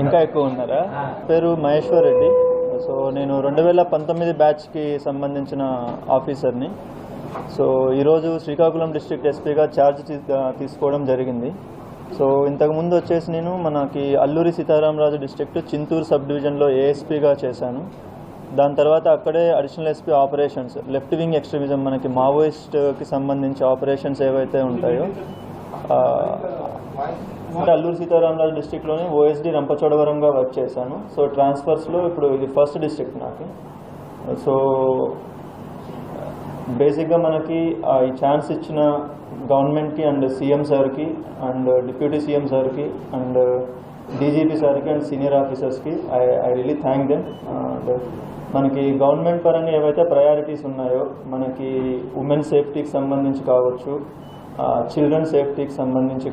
ఇంకా ఎక్కువ ఉన్నారా? పేరు మహేశ్వర్ రెడ్డి. సో నేను 2019 బ్యాచ్కి సంబంధించిన ఆఫీసర్ని. సో ఈరోజు శ్రీకాకుళం డిస్ట్రిక్ట్ ఎస్పీగా ఛార్జ్ తీసుకోవడం జరిగింది. సో ఇంతకుముందు వచ్చేసి నేను మనకి అల్లూరి సీతారామరాజు డిస్ట్రిక్ట్ చింతూరు సబ్ డివిజన్లో ఏఎస్పీగా చేశాను. దాని తర్వాత అక్కడే additional SP operations, left wing extremism, మనకి మావోయిస్ట్కి సంబంధించి ఆపరేషన్స్ ఏవైతే ఉంటాయో అల్లూరి సీతారామరాజు డిస్ట్రిక్ట్లోనే ఓఎస్డి రంపచోడవరంగా వర్క్ చేశాను. సో ట్రాన్స్ఫర్స్లో ఇప్పుడు ఇది ఫస్ట్ డిస్ట్రిక్ట్ నాకు. సో బేసిక్గా మనకి ఈ ఛాన్స్ ఇచ్చిన గవర్నమెంట్కి అండ్ సీఎం సార్కి అండ్ డిప్యూటీ సీఎం సార్కి అండ్ డీజీపీ సార్కి అండ్ సీనియర్ ఆఫీసర్స్కి ఐ రియలీ థ్యాంక్ దెమ్. మనకి గవర్నమెంట్ పరంగా ఏవైతే ప్రయారిటీస్ ఉన్నాయో, మనకి ఉమెన్ సేఫ్టీకి సంబంధించి కావచ్చు, చిల్డ్రన్ సేఫ్టీకి సంబంధించి